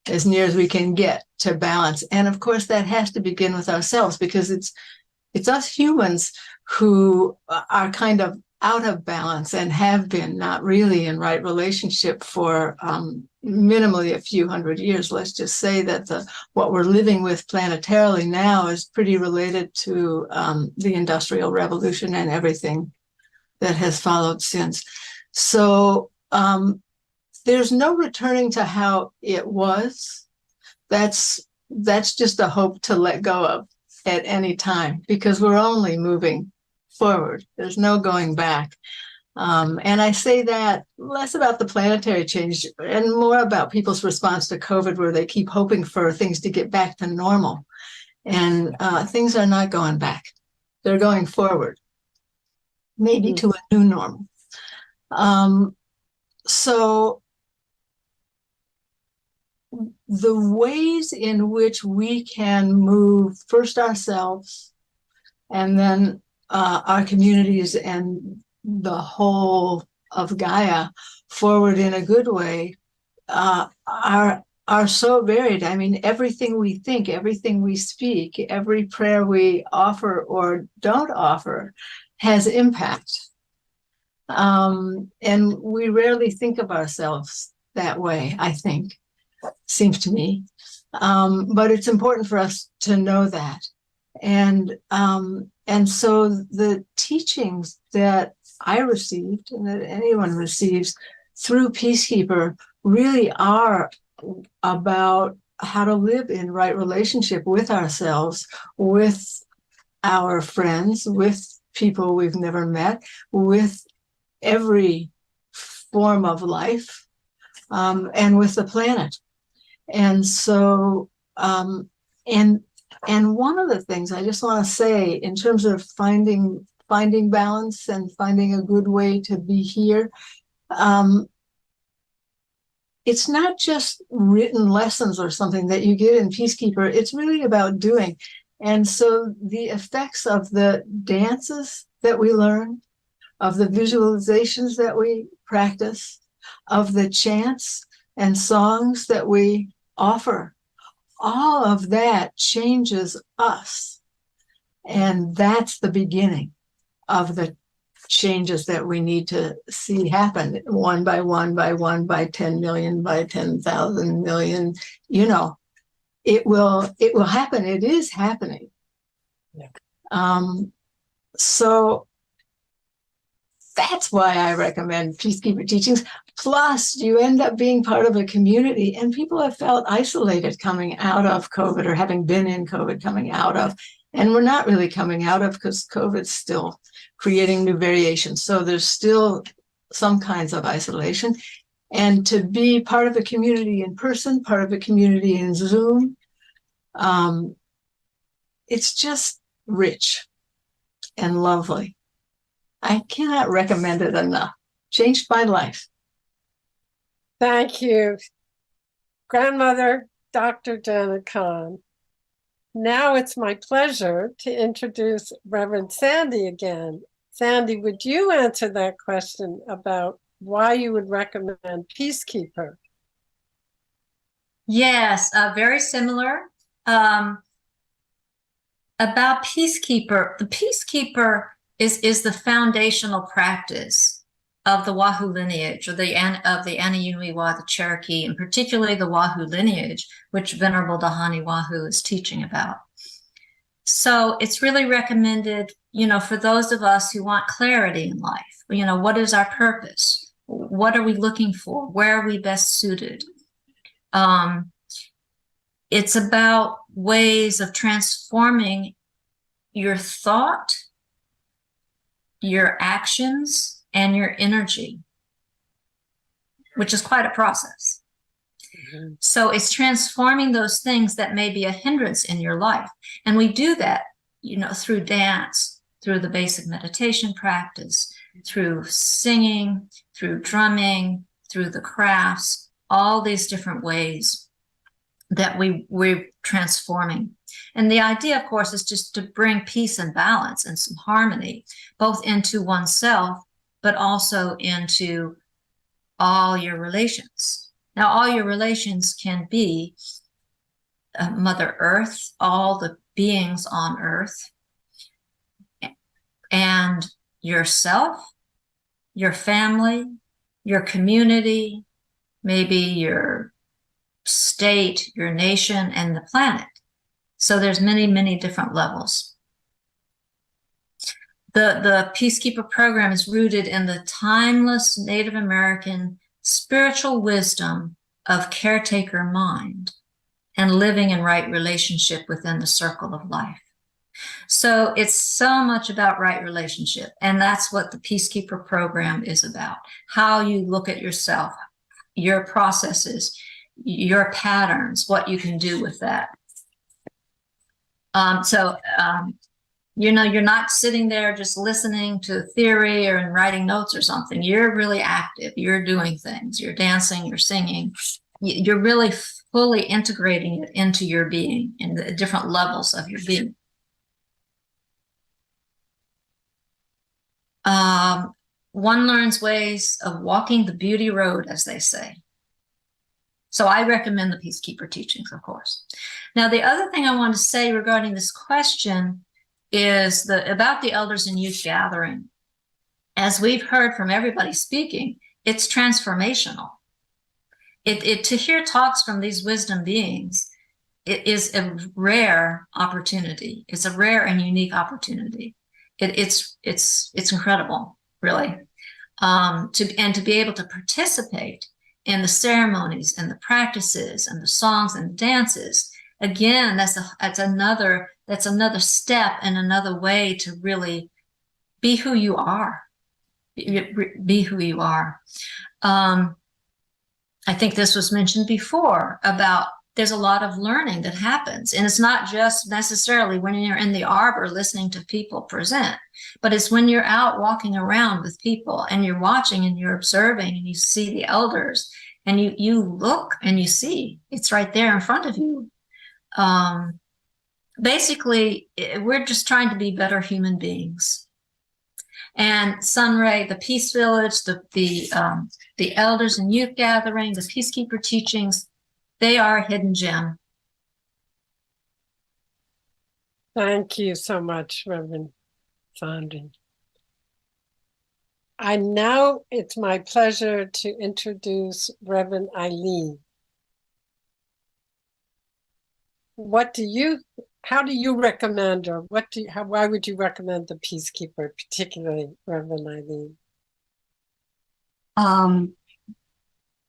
as near as we can get to balance. And of course, that has to begin with ourselves, because it's us humans who are kind of out of balance and have been not really in right relationship for minimally a few hundred years. Let's just say that what we're living with planetarily now is pretty related to the Industrial Revolution and everything that has followed since. So there's no returning to how it was. That's just a hope to let go of at any time, because we're only moving forward. There's no going back. And I say that less about the planetary change and more about people's response to COVID, where they keep hoping for things to get back to normal. And things are not going back. They're going forward, maybe to a new normal. So the ways in which we can move first ourselves and then our communities and the whole of Gaia forward in a good way are so varied. I mean, everything we think, everything we speak, every prayer we offer or don't offer has impact. And we rarely think of ourselves that way, I think, seems to me. But it's important for us to know that. And so the teachings that I received and that anyone receives through Peacekeeper really are about how to live in right relationship with ourselves, with our friends, with people we've never met, with every form of life, and with the planet. And so, and one of the things I just want to say in terms of finding balance and finding a good way to be here, it's not just written lessons or something that you get in Peacekeeper. It's really about doing. And so the effects of the dances that we learn, of the visualizations that we practice, of the chants and songs that we offer, all of that changes us. And that's the beginning of the changes that we need to see happen one by one by 10 million, by 10,000 million, it will happen. It is happening. Yeah. So that's why I recommend Peacekeeper Teachings. Plus, you end up being part of a community, and people have felt isolated coming out of COVID, or having been in COVID, coming out of. And we're not really coming out of, because COVID's still creating new variations. So there's still some kinds of isolation. And to be part of a community in person, part of a community in Zoom, it's just rich and lovely. I cannot recommend it enough. Changed my life. Thank you, Grandmother Dr. Janet Kahn. Now it's my pleasure to introduce Reverend Sandy again. Sandy, would you answer that question about why you would recommend Peacekeeper? Yes, very similar. About Peacekeeper, the Peacekeeper is the foundational practice of the Ywahoo lineage, or of the Ywahoo, the Cherokee, and particularly the Ywahoo lineage, which Venerable Dhyani Ywahoo is teaching about. So it's really recommended, for those of us who want clarity in life. What is our purpose? What are we looking for? Where are we best suited? It's about ways of transforming your thought, your actions, and your energy, which is quite a process. Mm-hmm. So it's transforming those things that may be a hindrance in your life. And we do that, through dance, through the basic meditation practice, through singing, through drumming, through the crafts, all these different ways that we're transforming. And the idea, of course, is just to bring peace and balance and some harmony, both into oneself, but also into all your relations. Now, all your relations can be Mother Earth, all the beings on Earth, and yourself, your family, your community, maybe your state, your nation, and the planet. So there's many, many different levels. The Peacekeeper program is rooted in the timeless Native American spiritual wisdom of caretaker mind and living in right relationship within the circle of life. So it's so much about right relationship, and that's what the Peacekeeper program is about. How you look at yourself, your processes, your patterns, what you can do with that. You're not sitting there just listening to theory or writing notes or something. You're really active. You're doing things. You're dancing, you're singing. You're really fully integrating it into your being, in the different levels of your being. One learns ways of walking the beauty road, as they say. So I recommend the Peacekeeper Teachings, of course. Now, the other thing I want to say regarding this question is about the elders and youth gathering. As we've heard from everybody speaking, it's transformational. To hear talks from these wisdom beings, it is a rare opportunity. It's a rare and unique opportunity. It's incredible, really. To be able to participate in the ceremonies and the practices and the songs and dances, again, that's another step and another way to really be who you are. Be who you are. I think this was mentioned before about there's a lot of learning that happens, and it's not just necessarily when you're in the arbor listening to people present, but it's when you're out walking around with people and you're watching and you're observing and you see the elders and you look and you see it's right there in front of you. Basically, we're just trying to be better human beings. And Sunray, the Peace Village, the elders and youth gathering, the Peacekeeper Teachings, they are a hidden gem. Thank you so much, Reverend Sandy. It's my pleasure to introduce Reverend Eileen. how do you recommend, or why would you recommend the Peacekeeper, particularly Reverend Eileen?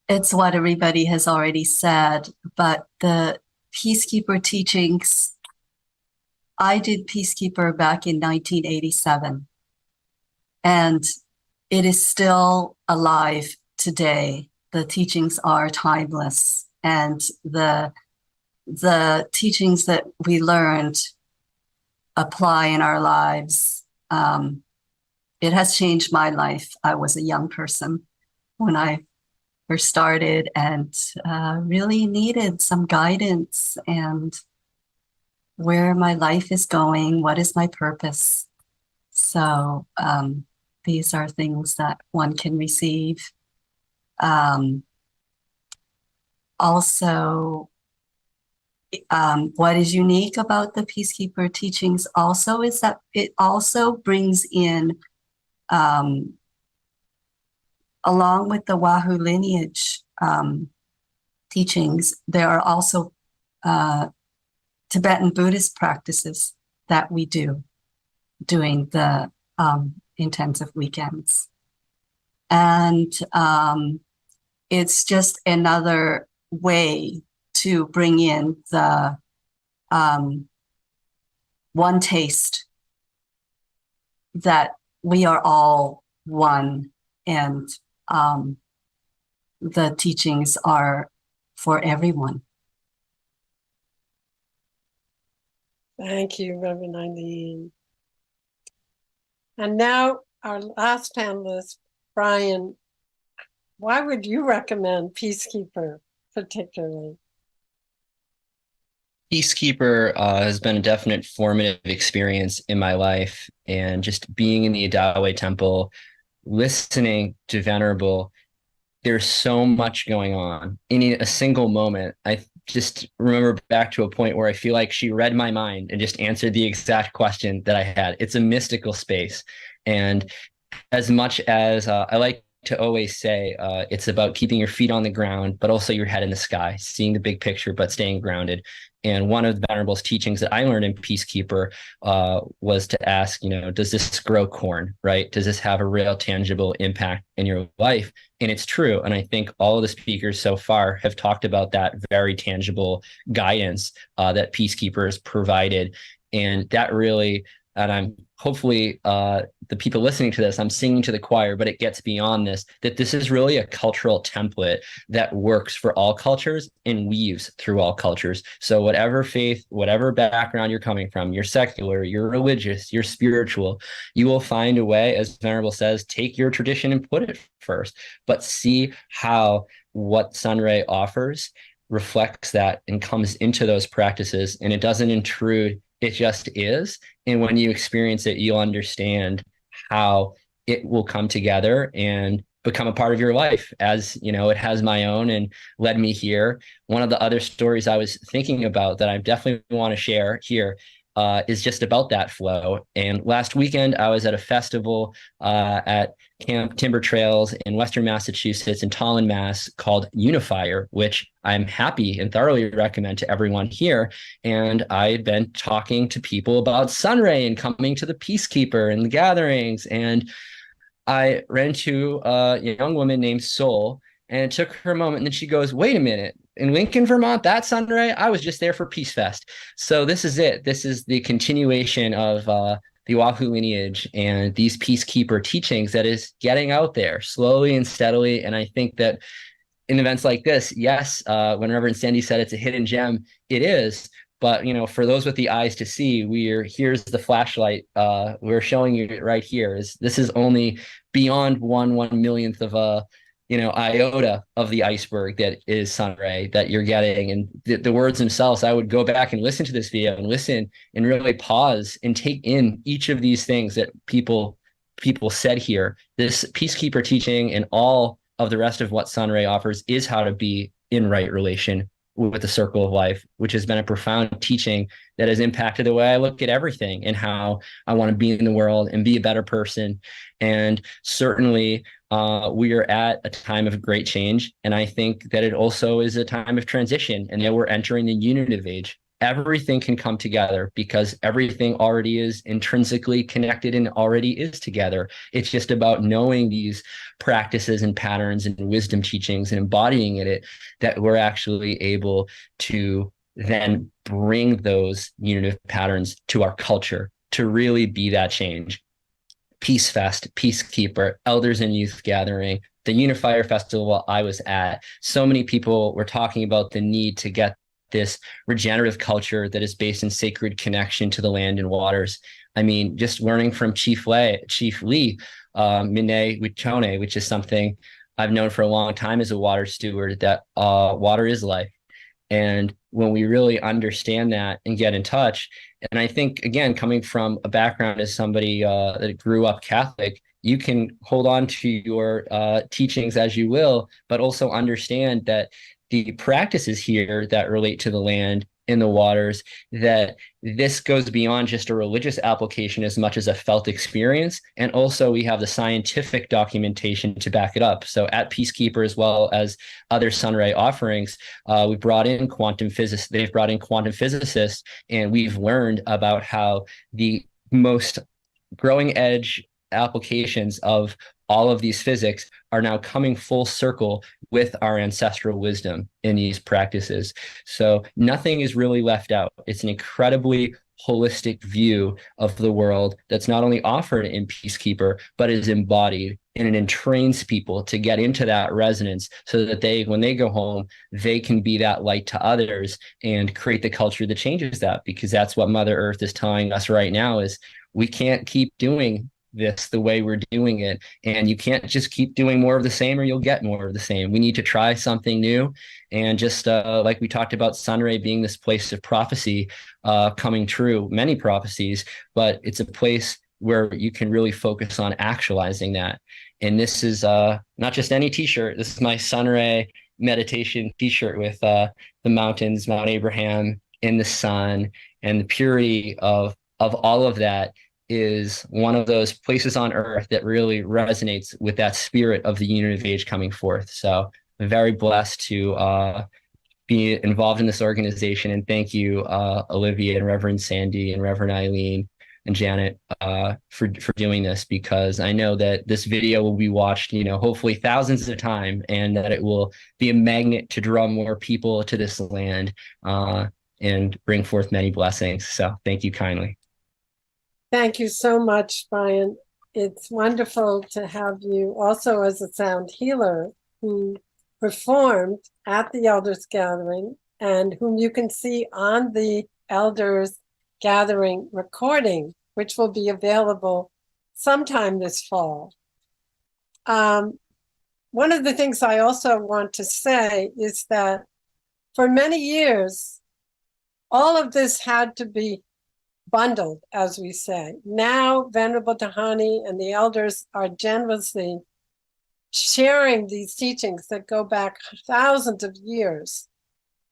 It's what everybody has already said, but the Peacekeeper teachings, I did Peacekeeper back in 1987, and it is still alive today. The teachings are timeless, and the teachings that we learned apply in our lives. It has changed my life. I was a young person when I first started, and really needed some guidance and where my life is going, what is my purpose. So these are things that one can receive. Also, what is unique about the Peacekeeper teachings also is that it also brings in, along with the Ywahoo lineage teachings, there are also Tibetan Buddhist practices that we do during the intensive weekends. And it's just another way to bring in the one taste that we are all one, and the teachings are for everyone. Thank you, Reverend Eileen. And now our last panelist, Brian, why would you recommend Peacekeeper particularly? Peacekeeper has been a definite formative experience in my life, and just being in the Dhyani temple, listening to Venerable, there's so much going on in a single moment. I just remember back to a point where I feel like she read my mind and just answered the exact question that I had. It's a mystical space. And as much as I like to always say, it's about keeping your feet on the ground, but also your head in the sky, seeing the big picture, but staying grounded. And one of the Venerables' teachings that I learned in Peacekeeper was to ask, does this grow corn, right? Does this have a real tangible impact in your life? And it's true. And I think all of the speakers so far have talked about that very tangible guidance that Peacekeepers provided. And that really, and I'm hopefully the people listening to this, I'm singing to the choir, but it gets beyond this, that this is really a cultural template that works for all cultures and weaves through all cultures. So whatever faith, whatever background you're coming from, you're secular, you're religious, you're spiritual, you will find a way, as Venerable says, take your tradition and put it first, but see how what Sunray offers reflects that and comes into those practices, and it doesn't intrude. It just is. And when you experience it, you'll understand how it will come together and become a part of your life, as it has my own and led me here. One of the other stories I was thinking about that I definitely want to share here is just about that flow. And last weekend, I was at a festival at Camp Timber Trails in Western Massachusetts in Tallinn, Mass, called Unifier, which I'm happy and thoroughly recommend to everyone here. And I've been talking to people about Sunray and coming to the Peacekeeper and the gatherings. And I ran into a young woman named Sol, and it took her a moment. And then she goes, wait a minute, in Lincoln, Vermont, that Sunray, I was just there for Peace Fest. So this is it. This is the continuation of the Ywahoo lineage and these Peacekeeper teachings that is getting out there slowly and steadily. And I think that in events like this, yes, when Reverend Sandy said it's a hidden gem, it is. But, for those with the eyes to see, here's the flashlight. We're showing you it right here. This is only beyond 1/1,000,000th of a iota of the iceberg that is Sunray that you're getting. And the words themselves, I would go back and listen to this video and listen and really pause and take in each of these things that people said here. This Peacekeeper teaching and all of the rest of what Sunray offers is how to be in right relation with the circle of life, which has been a profound teaching that has impacted the way I look at everything and how I want to be in the world and be a better person. And certainly we are at a time of great change. And I think that it also is a time of transition, and that we're entering the unitive age. everything can come together because everything already is intrinsically connected and already is together. It's just about knowing these practices and patterns and wisdom teachings and embodying it that we're actually able to then bring those unitive patterns to our culture to really be that change. Peace Fest, Peacekeeper, Elders and Youth Gathering, the Unifier Festival I was at. So many people were talking about the need to get this regenerative culture that is based in sacred connection to the land and waters. I mean, just learning from Chief Lee, Mine Wichone, which is something I've known for a long time as a water steward, that water is life. And when we really understand that and get in touch, and I think, again, coming from a background as somebody that grew up Catholic, you can hold on to your teachings as you will, but also understand that the practices here that relate to the land and the waters, that this goes beyond just a religious application as much as a felt experience. And also we have the scientific documentation to back it up. So at Peacekeeper, as well as other Sunray offerings, we brought in quantum physicists. They've brought in quantum physicists, and we've learned about how the most growing edge applications of all of these physics are now coming full circle with our ancestral wisdom in these practices. So nothing is really left out. It's an incredibly holistic view of the world that's not only offered in Peacekeeper, but is embodied, and it entrains people to get into that resonance so that they, when they go home, they can be that light to others and create the culture that changes that, because that's what Mother Earth is telling us right now is we can't keep doing this the way we're doing it, and you can't just keep doing more of the same or you'll get more of the same. We need to try something new, and just like we talked about Sunray being this place of prophecy coming true, many prophecies, but it's a place where you can really focus on actualizing that. And this is not just any t-shirt. This is my Sunray meditation t-shirt with the mountains, Mount Abraham in the sun, and the purity of all of that is one of those places on earth that really resonates with that spirit of the unitive age coming forth. So I'm very blessed to be involved in this organization. And thank you, Olivia and Reverend Sandy and Reverend Eileen and Janet for doing this, because I know that this video will be watched, hopefully thousands of times, and that it will be a magnet to draw more people to this land and bring forth many blessings. So thank you kindly. Thank you so much, Brian. It's wonderful to have you also as a sound healer who performed at the Elders Gathering and whom you can see on the Elders Gathering recording, which will be available sometime this fall. One of the things I also want to say is that for many years, all of this had to be bundled, as we say. Now, Venerable Dhyani and the elders are generously sharing these teachings that go back thousands of years.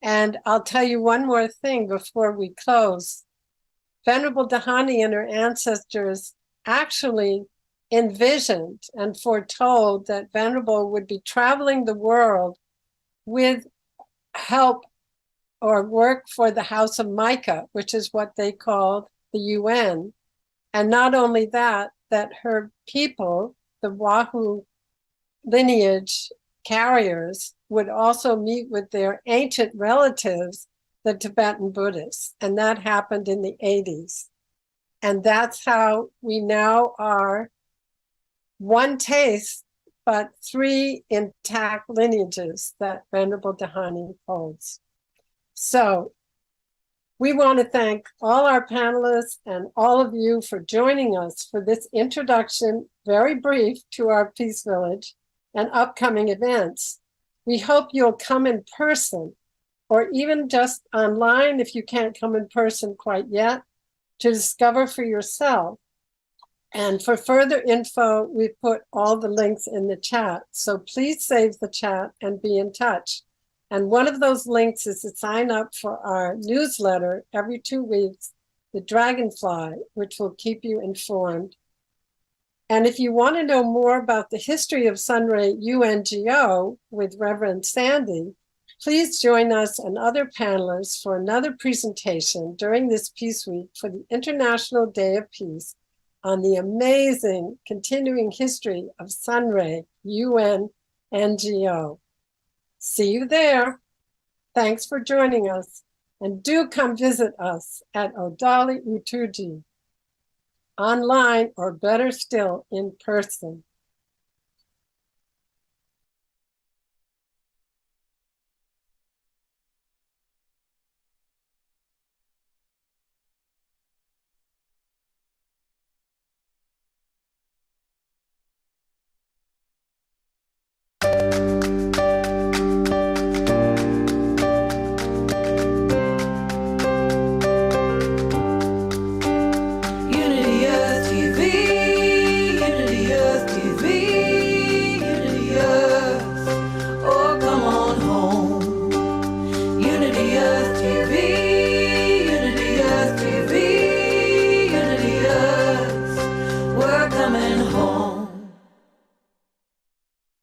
And I'll tell you one more thing before we close. Venerable Dhyani and her ancestors actually envisioned and foretold that Venerable would be traveling the world with help or work for the House of Micah, which is what they called the UN. And not only that, that her people, the Ywahoo lineage carriers, would also meet with their ancient relatives, the Tibetan Buddhists. And that happened in the 80s. And that's how we now are one taste, but three intact lineages that Venerable Dhyani holds. So we want to thank all our panelists and all of you for joining us for this introduction, very brief, to our Peace Village and upcoming events. We hope you'll come in person, or even just online if you can't come in person quite yet, to discover for yourself. And for further info, we put all the links in the chat. So please save the chat and be in touch. And one of those links is to sign up for our newsletter every 2 weeks, the Dragonfly, which will keep you informed. And if you want to know more about the history of Sunray UNGO with Reverend Sandy, Please join us and other panelists for another presentation during this Peace Week for the International Day of Peace on the amazing continuing history of Sunray, UN NGO. See you there. Thanks for joining us, and do come visit us at Odali Utuji, online or better still in person.